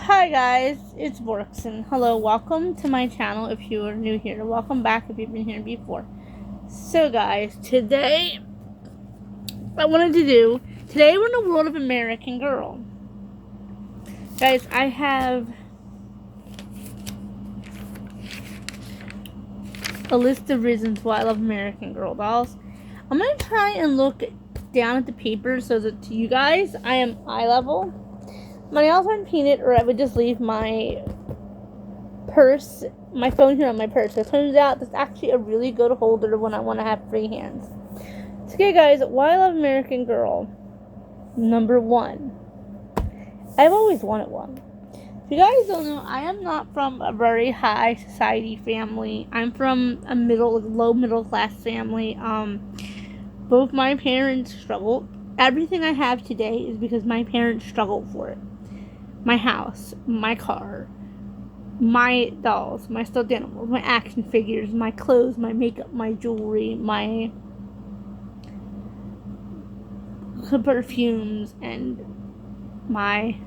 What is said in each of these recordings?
Hi guys, it's Borkson. Hello, welcome to my channel if you are new here. Welcome back if you've been here before. So guys, today we're in the world of American Girl. Guys, I have a list of reasons why I love American Girl dolls. I'm going to try and look down at the paper so that to you guys, I am eye level. My nails aren't painted, or I would just leave my phone here on my purse. It turns out that's actually a really good holder when I want to have free hands. So, okay guys, why I love American Girl. Number one, I've always wanted one. If you guys don't know, I am not from a very high society family. I'm from a low middle class family. Both my parents struggled. Everything I have today is because my parents struggled for it. My house, my car, my dolls, my stuffed animals, my action figures, my clothes, my makeup, my jewelry, my perfumes, and my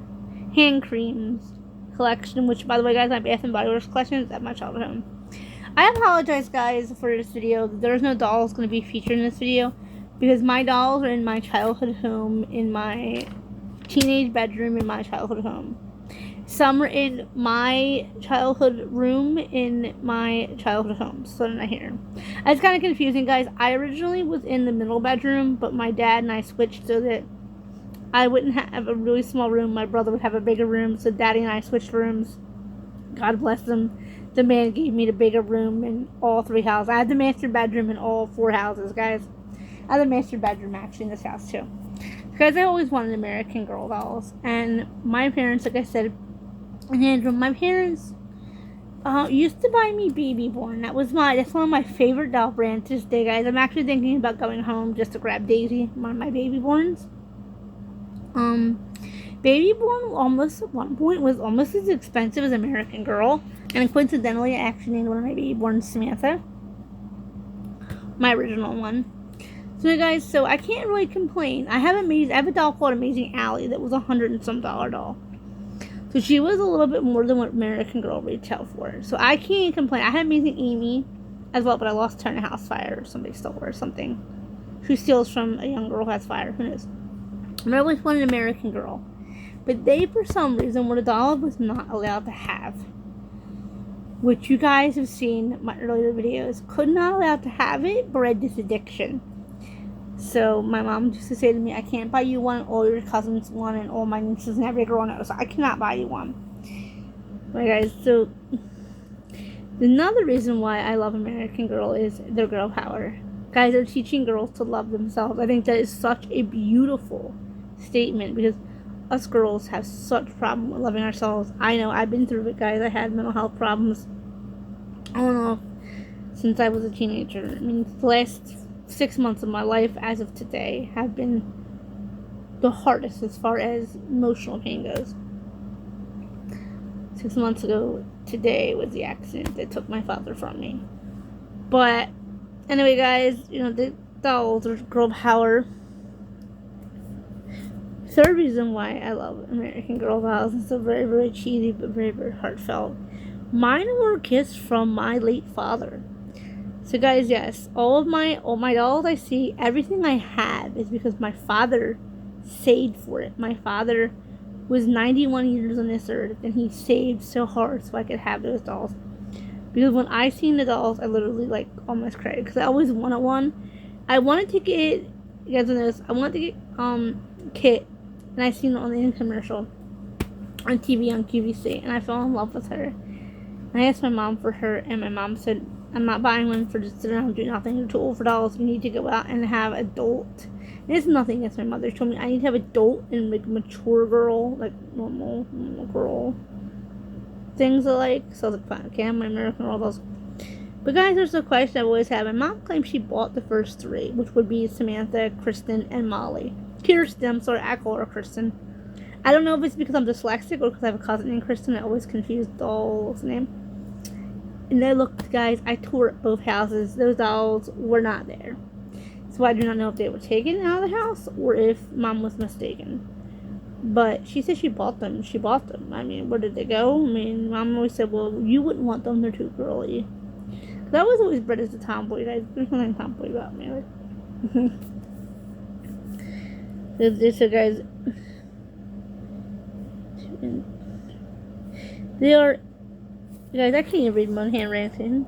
hand creams collection, which, by the way, guys, my Bath and Body Works collection is at my childhood home. I apologize, guys, for this video. There's no dolls going to be featured in this video because my dolls are in my childhood home, in my teenage bedroom, in my childhood home. Some are in my childhood room in my childhood home, so they're not here. It's kind of confusing, guys. I originally was in the middle bedroom, but my dad and I switched so that I wouldn't have a really small room. My brother would have a bigger room, so Daddy and I switched rooms. God bless them. The man gave me the bigger room in all three houses. I had the master bedroom in all four houses, guys. I had the master bedroom, actually, in this house, too. Because I always wanted American Girl dolls. And my parents, like I said, my parents used to buy me Baby Born. That's one of my favorite doll brands to this day, guys. I'm actually thinking about going home just to grab Daisy, one of my Baby Borns. Baby Born almost at one point was almost as expensive as American Girl. And coincidentally, I actually named one of my Baby Borns Samantha. My original one. So guys, so I can't really complain. I have a doll called Amazing Allie that was $100 and some doll. So she was a little bit more than what American Girl retail for. So I can't complain. I had Amazing Amy as well, but I lost her in a house fire, or somebody stole her or something. Who steals from a young girl who has fire? Who knows? And I always wanted American Girl. But they, for some reason, were a doll I was not allowed to have. Which you guys have seen in my earlier videos. Could not allow to have it, bred this addiction. So my mom used to say to me, I can't buy you one, all your cousins one, and all my nieces and every girl knows. So I cannot buy you one. Right, guys, so another reason why I love American Girl is their girl power. Guys, they're teaching girls to love themselves. I think that is such a beautiful statement because us girls have such a problem with loving ourselves. I know, I've been through it, guys. I had mental health problems, I don't know, since I was a teenager. I mean, the last 6 months of my life as of today have been the hardest as far as emotional pain goes. 6 months ago today was the accident that took my father from me. But anyway, guys, the dolls are girl power. Third reason why I love American Girl dolls, it's so very, very cheesy but very, very heartfelt. Mine were gifts from my late father. So guys, yes, all my dolls I see, everything I have is because my father saved for it. My father was 91 years on this earth, and he saved so hard so I could have those dolls. Because when I seen the dolls, I literally almost cried because I always wanted one. I wanted to get, you guys know this, I wanted to get Kit, and I seen it on the infomercial on TV on QVC, and I fell in love with her. And I asked my mom for her, and my mom said, I'm not buying one for just sitting around doing nothing. You're too old for dolls. You need to go out and have adult. And it's nothing against my mother. She told me I need to have adult and mature girl, like normal girl things alike. So I was like, fine, okay, I'm my American Girl dolls. But guys, there's a question I've always had. My mom claims she bought the first three, which would be Samantha, Kristen, and Molly. Kirsten, I'm sorry, I call her Kristen. I don't know if it's because I'm dyslexic or because I have a cousin named Kristen. I always confuse the doll's name. And they looked, guys, I toured both houses. Those dolls were not there. So I do not know if they were taken out of the house or if mom was mistaken. But she said she bought them. She bought them. I mean, where did they go? I mean, Mom always said, well, you wouldn't want them. They're too girly. That was always bred as a tomboy, guys. There's nothing tomboy about me. Like, so guys, they are, guys, I can't even read my handwriting.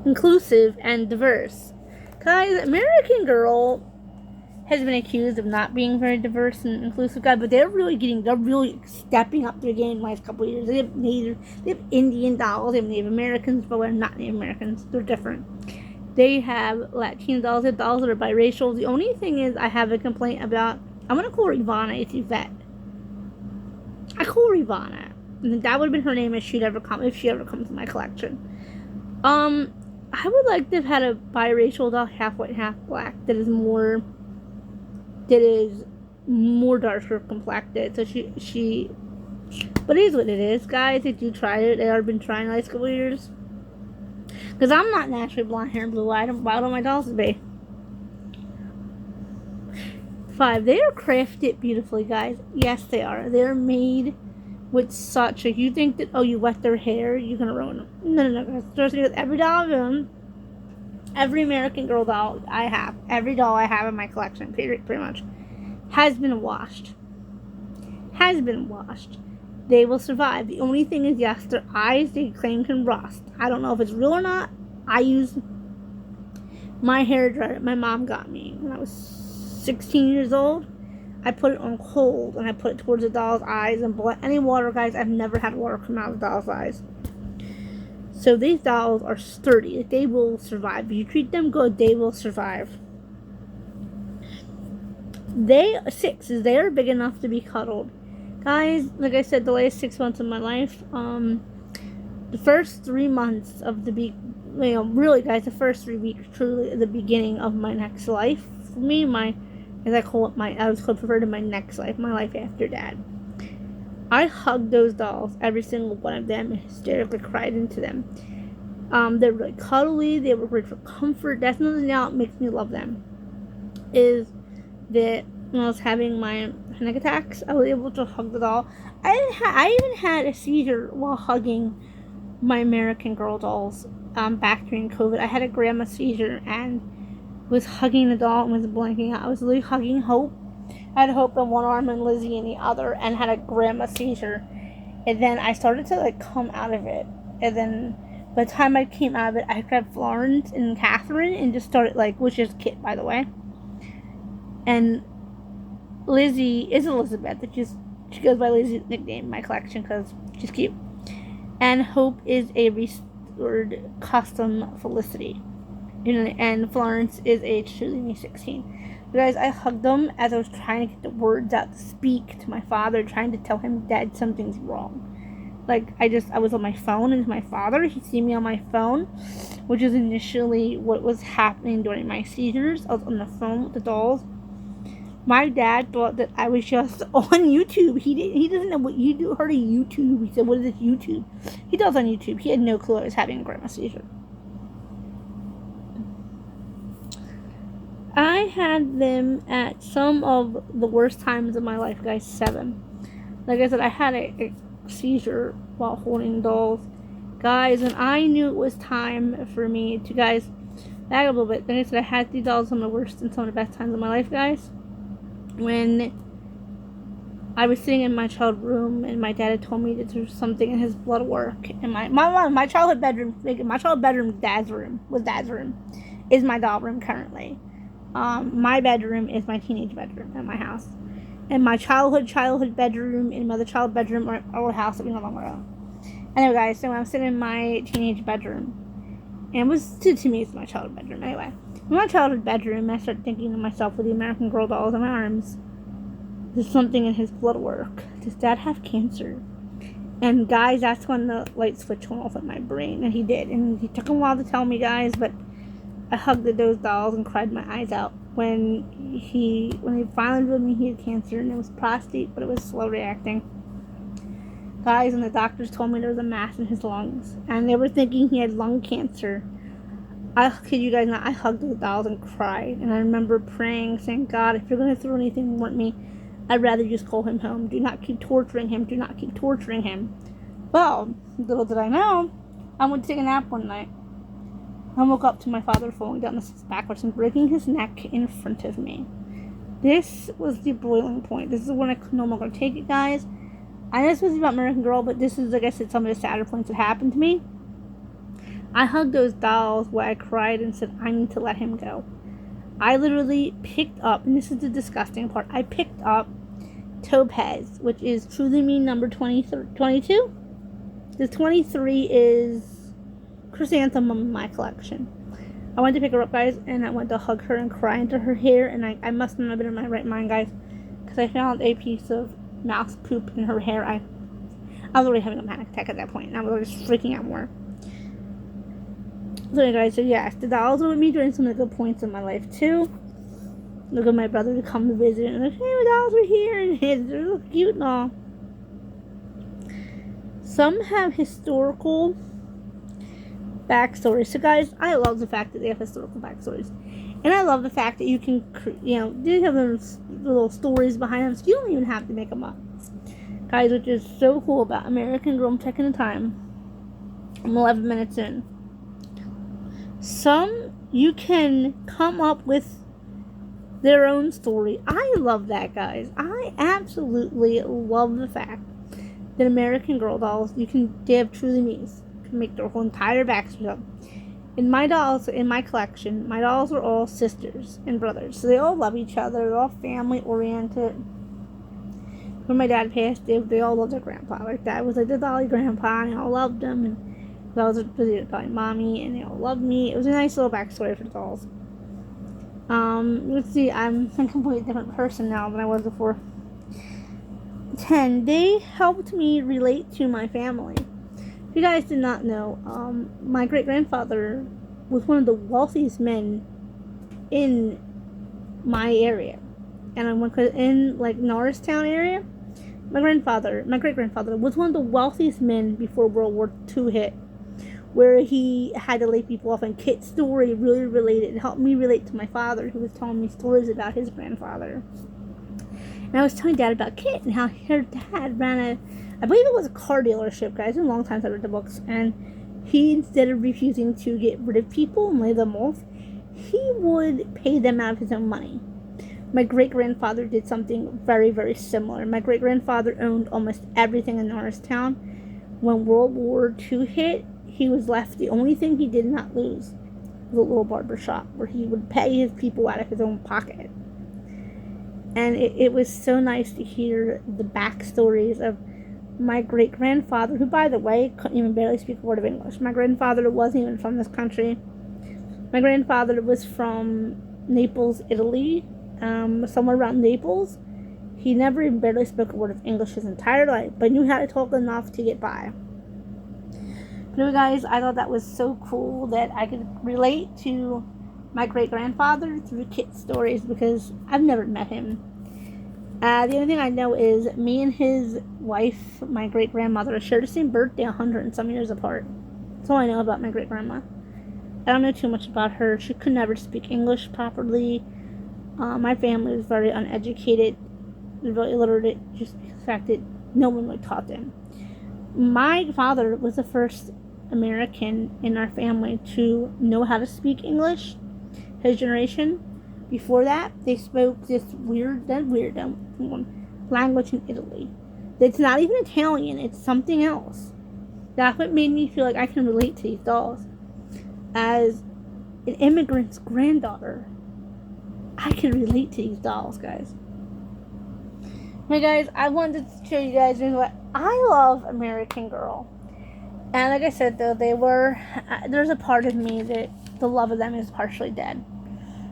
Inclusive and diverse. Guys, American Girl has been accused of not being very diverse and inclusive, guys, but they're really stepping up their game in the last couple of years. They have Indian dolls, they have Native Americans, but they're not Native Americans. They're different. They have Latino dolls, they have dolls that are biracial. The only thing is I have a complaint about, I'm going to call her Ivana, it's Yvette. I call her Ivana. And that would have been her name if she ever comes to my collection. I would like to have had a biracial doll, half white, half black, that is more darker complected. So she but it is what it is, guys. If you tried it, they have been trying the last couple of years. Because I'm not naturally blonde hair and blue eyed. Why don't my dolls be? 5. They are crafted beautifully, guys. Yes, they are. They're made with such a, you think that, oh, you wet their hair, you're gonna ruin them. No, guys. Trust me, with every doll of them, every American Girl doll I have, every doll I have in my collection, pretty much, has been washed. They will survive. The only thing is, yes, their eyes, they claim, can rust. I don't know if it's real or not. I use my hair dryer my mom got me when I was 16 years old. I put it on cold, and I put it towards the doll's eyes, and any water, guys, I've never had water come out of the doll's eyes. So these dolls are sturdy. They will survive. If you treat them good, they will survive. 6 is they are big enough to be cuddled. Guys, like I said, the last 6 months of my life, the first 3 months of really, guys, the first 3 weeks, truly the beginning of my next life. For me, as I call it, I was referred to my next life, my life after Dad. I hugged those dolls, every single one of them, and hysterically cried into them. They're really cuddly. They were great for comfort. That's nothing that makes me love them. Is that when I was having my panic attacks, I was able to hug the doll. I even had a seizure while hugging my American Girl dolls back during COVID. I had a grandma seizure and was hugging the doll and was blanking out. I was literally hugging Hope. I had Hope in one arm and Lizzie in the other, and had a grandma seizure. And then I started to come out of it. And then by the time I came out of it, I grabbed Florence and Catherine and just started which is Kit, by the way. And Lizzie is Elizabeth. She goes by Lizzie's nickname in my collection because she's cute. And Hope is a restored custom Felicity. And Florence is aged truly 16. But guys, I hugged them as I was trying to get the words out to speak to my father, trying to tell him, Dad, something's wrong. I was on my phone, and my father, he'd see me on my phone, which is initially what was happening during my seizures. I was on the phone with the dolls. My dad thought that I was just on YouTube. He doesn't know what heard of YouTube. He said, what is this YouTube? He does on YouTube. He had no clue I was having a grandma seizure. I had them at some of the worst times of my life, guys. 7. Like I said, I had a seizure while holding dolls. Guys, and I knew it was time for me to, guys, back a little bit. Like I said, I had these dolls on the worst and some of the best times of my life, guys. When I was sitting in my childhood room, and my dad had told me that there was something in his blood work. And my childhood bedroom, Dad's room, is my doll room currently. My bedroom is my teenage bedroom at my house. And my childhood bedroom and my other child bedroom are our house that we no longer own. Anyway, guys, so when I'm sitting in my teenage bedroom, and it was, to me, it's my childhood bedroom. Anyway, in my childhood bedroom, I started thinking to myself with the American Girl dolls in my arms, there's something in his blood work. Does Dad have cancer? And guys, that's when the light switch went off in my brain, and he did. And he took a while to tell me, guys, but I hugged those dolls and cried my eyes out when he finally told me he had cancer, and it was prostate, but it was slow reacting. Guys, and the doctors told me there was a mass in his lungs, and they were thinking he had lung cancer. I kid you guys not, I hugged those dolls and cried, and I remember praying, saying, God, if you're going to throw anything at me, I'd rather just call him home. Do not keep torturing him. Do not keep torturing him. Well, little did I know, I went to take a nap one night. I woke up to my father falling down the stairs backwards and breaking his neck in front of me. This was the boiling point. This is when I could no longer take it, guys. I know this was about American Girl, but this is, like I said, some of the sadder points that happened to me. I hugged those dolls while I cried and said, I need to let him go. I literally picked up, and this is the disgusting part, I picked up Topaz, which is Truly Me number 22. The 23 is Chrysanthemum in my collection. I went to pick her up, guys, and I went to hug her and cry into her hair, and I must not have been in my right mind, guys, because I found a piece of mouse poop in her hair. I was already having a panic attack at that point, and I was just freaking out more. So, guys, so yes, the dolls were with me during some of the good points in my life, too. Look at my brother to come to visit, and like, hey, my dolls are here, and they're so cute and all. Some have historical backstories. So, guys, I love the fact that they have historical backstories. And I love the fact that you can, they have those little stories behind them, so you don't even have to make them up. Guys, which is so cool about American Girl. I'm checking the time. I'm 11 minutes in. Some, you can come up with their own story. I love that, guys. I absolutely love the fact that American Girl dolls, they have Truly Me's, can make their whole entire backstory up. In my dolls, in my collection, my dolls are all sisters and brothers. So they all love each other. They're all family oriented. When my dad passed, they all loved their grandpa. Like, Dad was like the dolly grandpa, and they all loved him. And I was the dolly mommy, and they all loved me. It was a nice little backstory for the dolls. Let's see, I'm a completely different person now than I was before. 10. They helped me relate to my family. If you guys did not know, my great-grandfather was one of the wealthiest men in my area. And in, like, Norristown area, my great-grandfather was one of the wealthiest men before World War II hit, where he had to lay people off. And Kit's story really related. It helped me relate to my father, who was telling me stories about his grandfather. And I was telling Dad about Kit and how her dad ran I believe it was a car dealership, guys. It's been a long time since I read the books. And he, instead of refusing to get rid of people and lay them off, he would pay them out of his own money. My great-grandfather did something very, very similar. My great-grandfather owned almost everything in Norristown. When World War II hit, he was left. The only thing he did not lose was a little barber shop where he would pay his people out of his own pocket. And it was so nice to hear the backstories of my great-grandfather, who, by the way, couldn't even barely speak a word of English. My grandfather wasn't even from this country. My grandfather was from Naples, Italy, somewhere around Naples. He never even barely spoke a word of English his entire life, but knew how to talk enough to get by. But guys, I thought that was so cool that I could relate to my great-grandfather through Kit's stories, because I've never met him. The only thing I know is me and his wife, my great-grandmother, share the same birthday, 100 and some years apart. That's all I know about my great-grandma. I don't know too much about her. She could never speak English properly. My family was very uneducated, very illiterate, just because of the fact that no one really taught them. My father was the first American in our family to know how to speak English, his generation. Before that, they spoke this weird language in Italy. It's not even Italian, it's something else. That's what made me feel like I can relate to these dolls. As an immigrant's granddaughter, I can relate to these dolls, guys. Hey guys, I wanted to show you guys what I love American Girl. And like I said, though, there's a part of me that the love of them is partially dead.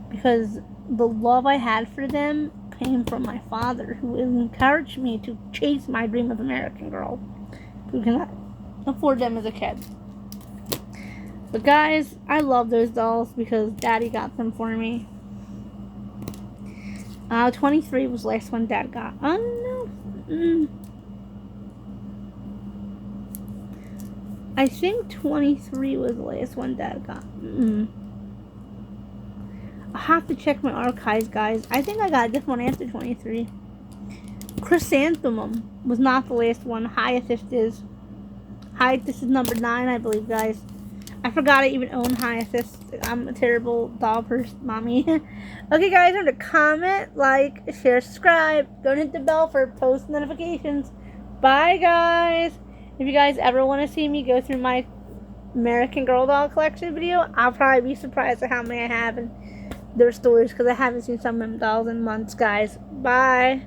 Because the love I had for them came from my father, who encouraged me to chase my dream of American Girl, who cannot afford them as a kid. But guys, I love those dolls because Daddy got them for me. 23 was the last one Dad got. Oh no. I think 23 was the last one Dad got. I'll have to check my archives, guys. I think I got this one after 23. Chrysanthemum was not the last one. Hyacinth is. Hyacinth is number 9, I believe, guys. I forgot I even own Hyacinth. I'm a terrible doll person, mommy. Okay, guys, remember to comment, like, share, subscribe. Don't hit the bell for post notifications. Bye, guys. If you guys ever want to see me go through my American Girl doll collection video, I'll probably be surprised at how many I have in their stores because I haven't seen some of them dolls in months, guys. Bye.